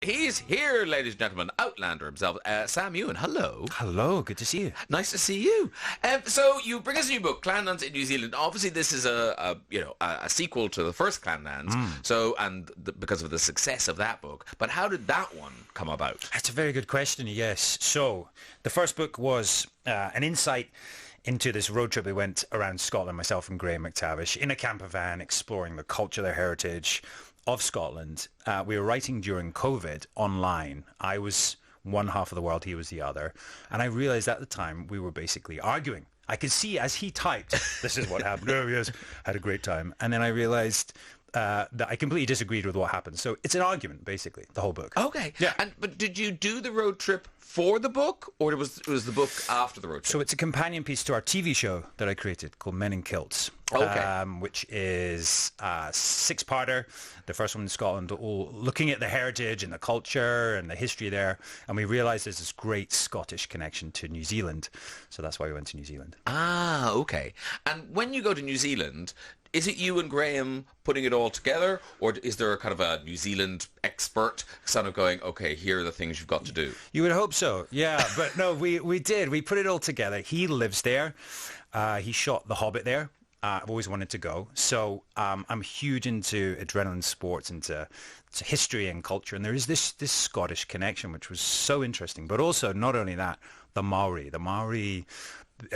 He's here, ladies and gentlemen. Outlander himself, Sam Ewan. Hello. Hello, good to see you. Nice to see you. So you bring us a new book, Clanlands in New Zealand. Obviously, this is a sequel to the first Clanlands. So because of the success of that book. But how did that one come about? That's a very good question. Yes. So the first book was an insight into this road trip. We went around Scotland, myself and Graham McTavish, in a camper van, exploring the culture, the heritage of Scotland. We were writing during COVID online. I was one half of the world, he was the other. And I realized at the time we were basically arguing. I could see as he typed, this is what happened. Oh, yes, had a great time. And then I realized that I completely disagreed with what happened. So it's an argument, basically, the whole book. Okay. Yeah. But did you do the road trip for the book, or it was the book after the road trip? So it's a companion piece to our TV show that I created called Men in Kilts, which is a six-parter. The first one in Scotland, all looking at the heritage and the culture and the history there. And we realised there's this great Scottish connection to New Zealand. So that's why we went to New Zealand. Ah, okay. And when you go to New Zealand, is it you and Graham putting it all together, or is there a kind of a New Zealand expert sort of going, okay, here are the things you've got to do? You would hope so, yeah. But no, we did. We put it all together. He lives there. He shot The Hobbit there. I've always wanted to go. So I'm huge into adrenaline sports, into history and culture. And there is this Scottish connection, which was so interesting. But also, not only that, the Maori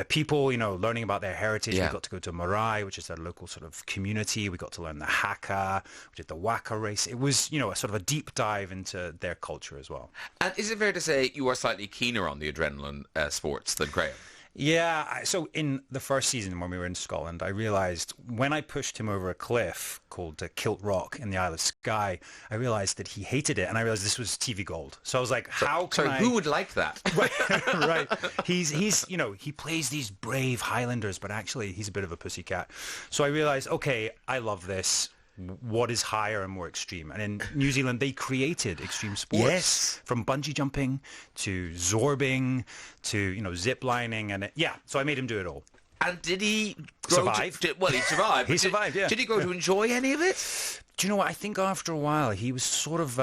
people, learning about their heritage. Yeah. We got to go to Marae, which is their local sort of community. We got to learn the haka, which is the waka race. It was, a sort of a deep dive into their culture as well. And is it fair to say you are slightly keener on the adrenaline sports than Graham? Yeah, so in the first season when we were in Scotland, I realised when I pushed him over a cliff called Kilt Rock in the Isle of Skye, I realised that he hated it, and I realised this was TV gold. So I was like, who would like that? Right. He's he plays these brave Highlanders, but actually he's a bit of a pussycat. So I realised, okay, I love this. What is higher and more extreme? And in New Zealand, they created extreme sports. Yes. From bungee jumping to zorbing to, zip lining. And so I made him do it all. And did he survive? He survived. He survived, yeah. Did he grow to enjoy any of it? Do you know what? I think after a while, he was sort of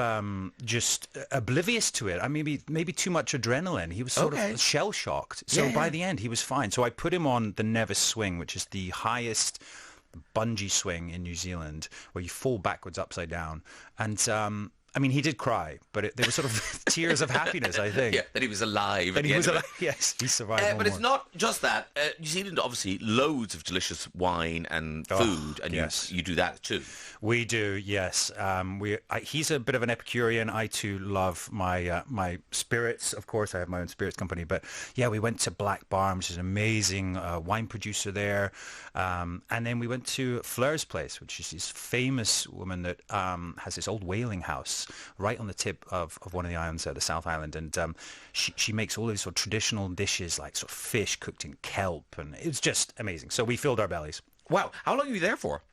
just oblivious to it. I maybe too much adrenaline. He was sort of shell-shocked. So by the end, he was fine. So I put him on the Nevis swing, which is the highest bungee swing in New Zealand, where you fall backwards upside down. And he did cry, but there were sort of tears of happiness, I think. Yeah, that he was alive. Yes, he survived. But it's not just that. New Zealand, obviously, loads of delicious wine and food, and you do that too. We do, yes. He's a bit of an Epicurean. I too love my spirits. Of course, I have my own spirits company. But yeah, we went to Black Barn, which is an amazing wine producer there. And then we went to Fleur's place, which is this famous woman that has this old whaling house right on the tip of one of the islands there, the South Island. And she makes all these sort of traditional dishes like sort of fish cooked in kelp. And it was just amazing. So we filled our bellies. Wow. How long were you there for?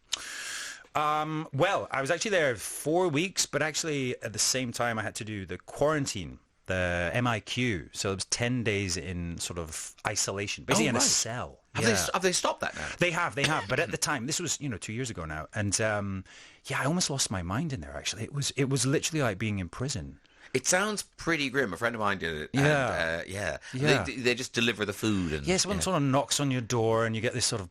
Well, I was actually there 4 weeks, but actually at the same time I had to do the quarantine, the MIQ. So it was 10 days in sort of isolation, basically in a cell. Have they stopped that now? They have. But at the time, this was, 2 years ago now. And I almost lost my mind in there, actually. It was literally like being in prison. It sounds pretty grim. A friend of mine did it. Yeah. And, they just deliver the food. And, someone sort of knocks on your door and you get this sort of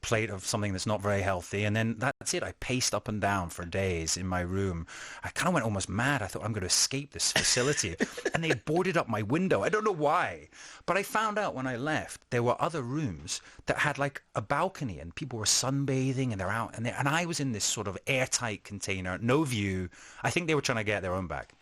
plate of something that's not very healthy, and then that's it. I paced up and down for days in my room. I kind of went almost mad. I thought, I'm going to escape this facility. And they boarded up my window. I don't know why, but I found out when I left there were other rooms that had like a balcony and people were sunbathing and they're out, and I was in this sort of airtight container, no view. I think they were trying to get their own back.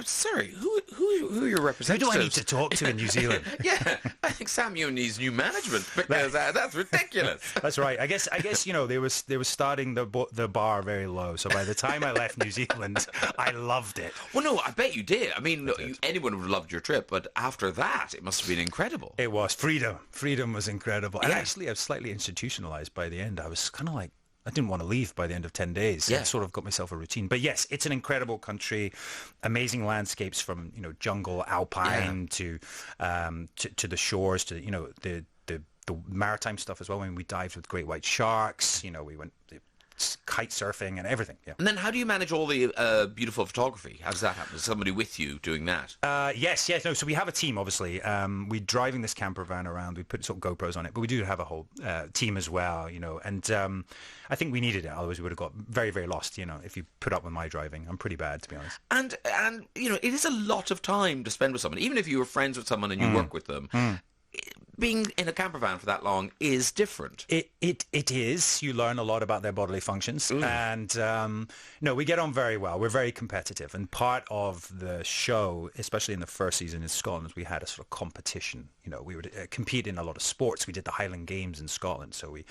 Sorry, who are your representatives? Who do I need to talk to in New Zealand? Yeah, I think Sam Ewan needs new management because that's ridiculous. That's right. I guess they were starting the bar very low. So by the time I left New Zealand, I loved it. Well, no, I bet you did. I mean, anyone would have loved your trip, but after that, it must have been incredible. It was freedom. Freedom was incredible, and actually, I was slightly institutionalized by the end. I was kind of like, I didn't want to leave by the end of 10 days. Yeah. I sort of got myself a routine. But yes, it's an incredible country, amazing landscapes from, jungle, alpine to the shores, to, the maritime stuff as well. When we dived with great white sharks, we went kite surfing and everything. Yeah. And then how do you manage all the beautiful photography? How does that happen? Is somebody with you doing that? Yes. No, so we have a team, obviously. We're driving this camper van around. We put sort of GoPros on it, but we do have a whole team as well, and I think we needed it. Otherwise, we would have got very, very lost, if you put up with my driving. I'm pretty bad, to be honest. And it is a lot of time to spend with someone. Even if you were friends with someone and you work with them, being in a camper van for that long is different. It is. You learn a lot about their bodily functions. And, no, we get on very well. We're very competitive. And part of the show, especially in the first season in Scotland, we had a sort of competition. We would compete in a lot of sports. We did the Highland Games in Scotland. So we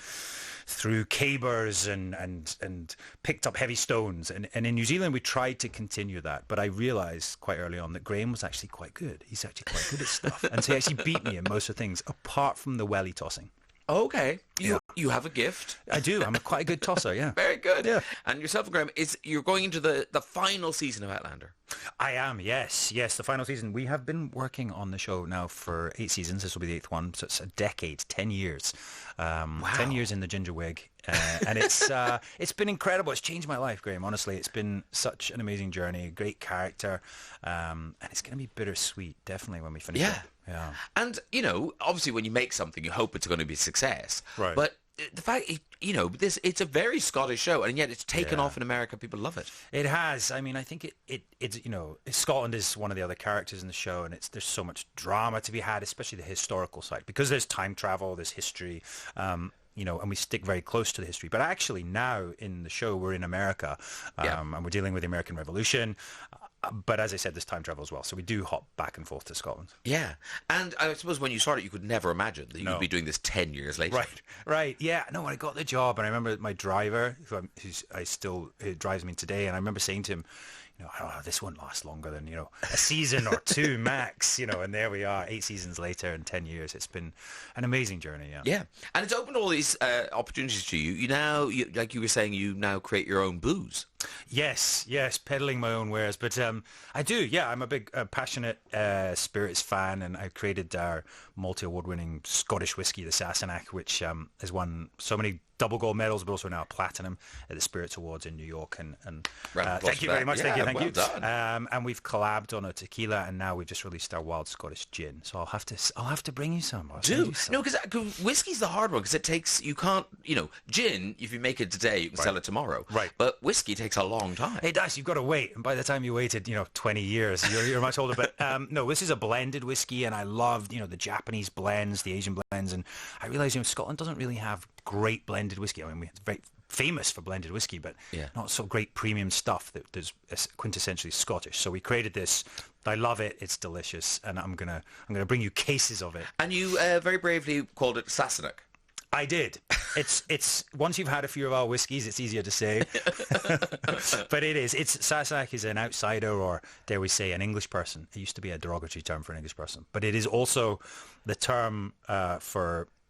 threw cabers and picked up heavy stones. And in New Zealand, we tried to continue that. But I realised quite early on that Graham was actually quite good. He's actually quite good at stuff. And so he actually beat me in most of the things, apart from the welly tossing. Okay. You have a gift. I do. I'm quite a good tosser, yeah. Very good. Yeah. And yourself and Graham, you're going into the final season of Outlander. I am, yes. Yes, the final season. We have been working on the show now for 8 seasons. This will be the 8th one. So it's a decade, 10 years. Wow. 10 years in the ginger wig. And it's been incredible. It's changed my life, Graham, honestly. It's been such an amazing journey, great character. And it's going to be bittersweet, definitely, when we finish it. Yeah. And, obviously when you make something, you hope it's going to be a success. Right. But the fact, it's a very Scottish show, and yet it's taken off in America. People love it. It has. I mean, I think it's Scotland is one of the other characters in the show, and there's so much drama to be had, especially the historical side, because there's time travel, there's history, and we stick very close to the history. But actually now in the show, we're in America, and we're dealing with the American Revolution. But as I said, there's time travel as well. So we do hop back and forth to Scotland. Yeah. And I suppose when you started, you could never imagine that you'd be doing this 10 years later. Right. Yeah. No, when I got the job, and I remember my driver, who drives me today, and I remember saying to him, this won't last longer than, a season or 2 max, and there we are, 8 seasons later and 10 years. It's been an amazing journey, yeah. Yeah, and it's opened all these opportunities to you. You now, like you were saying, you now create your own booze. Yes, peddling my own wares. But I do, yeah, I'm a big, passionate spirits fan, and I created our multi-award-winning Scottish whiskey, the Sassenach, which has won so many double gold medals, but also now a platinum at the Spirits Awards in New York. And thank you very much. Yeah, thank you. Done. And we've collabed on a tequila, and now we've just released our wild Scottish gin. So I'll have to bring you some. No, because whiskey's the hard one, because you can't, gin, if you make it today, you can sell it tomorrow. Right. But whiskey takes a long time. It does. You've got to wait. And by the time you waited, 20 years, you're much older. But no, this is a blended whiskey, and I love, the Japanese blends, the Asian blends. And I realize, Scotland doesn't really have great blended whiskey. I mean, we're very famous for blended whiskey, but not so great premium stuff that is quintessentially Scottish. So we created this. I love it. It's delicious, and I'm gonna bring you cases of it. And you very bravely called it Sassenach. I did. It's once you've had a few of our whiskies, it's easier to say. But it is. Sassenach is an outsider, or dare we say, an English person. It used to be a derogatory term for an English person, but it is also the term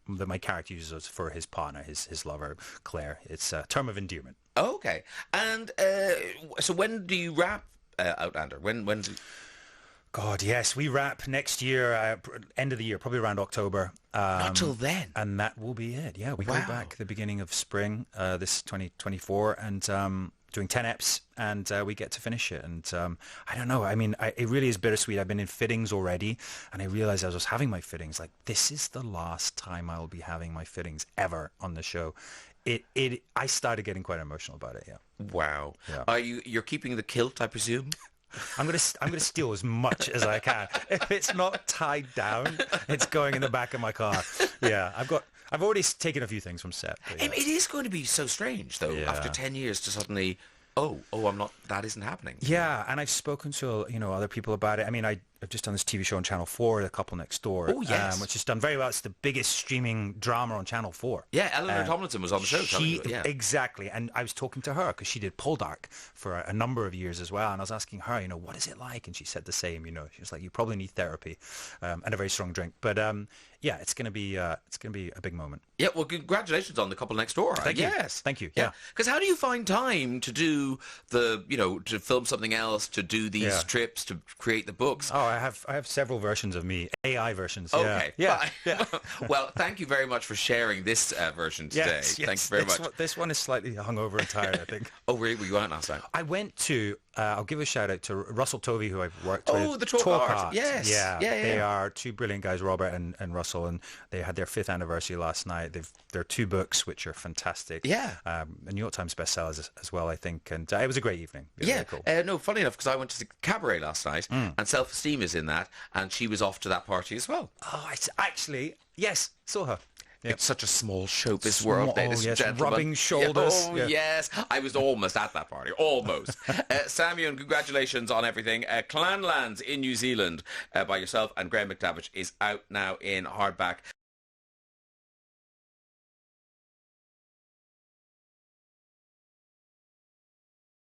that my character uses for his partner, his lover, Claire. It's a term of endearment. Oh, okay. And so when do you wrap Outlander? When do... God, yes, we wrap next year, end of the year, probably around October. Not till then. And that will be it. Yeah, we go back the beginning of spring, this 2024, and doing 10 eps, and we get to finish it. And I don't know. I mean, it really is bittersweet. I've been in fittings already, and I realized as I was having my fittings, like, this is the last time I will be having my fittings ever on the show. I started getting quite emotional about it. Yeah. Wow. Yeah. You're keeping the kilt, I presume? I'm gonna steal as much as I can. If it's not tied down, it's going in the back of my car. Yeah, I've already taken a few things from set. Yeah. It is going to be so strange, though, after 10 years to suddenly, that isn't happening. Yeah, and I've spoken to other people about it. I mean, I've just done this TV show on Channel 4, The Couple Next Door, which has done very well. It's the biggest streaming drama on Channel 4. Yeah, Eleanor Tomlinson was on the show. Exactly, and I was talking to her because she did Poldark for a number of years as well, and I was asking her, what is it like? And she said the same. She was like, you probably need therapy and a very strong drink, but yeah, it's gonna be a big moment. Yeah, well, congratulations on The Couple Next Door. Thank you. Yes, thank you. Yeah, because how do you find time to do to film something else, to do these trips, to create the books? Oh, I have several versions of me, AI versions. Okay. Yeah. Well, thank you very much for sharing this version today. Yes, Thank you very much. This one is slightly hungover and tired, I think. Oh, really? Were you out last night? I went to, I'll give a shout out to Russell Tovey, who I've worked with. Oh, the Talk Art. Yes. Yeah. Yeah. They are two brilliant guys, Robert and Russell, and they had their 5th anniversary last night. There are 2 books which are fantastic. Yeah. New York Times bestsellers as well, I think. And it was a great evening. It was Yeah. really cool. No, funny enough, because I went to the cabaret last night, and Self-Esteem is in that, and she was off to that party as well. Oh, actually, yes, saw her. Yep. It's such a small showbiz world, ladies and gentlemen. Rubbing shoulders. Yes. I was almost at that party. Almost. Samuel, congratulations on everything. Clanlands in New Zealand by yourself and Graham McTavish is out now in hardback.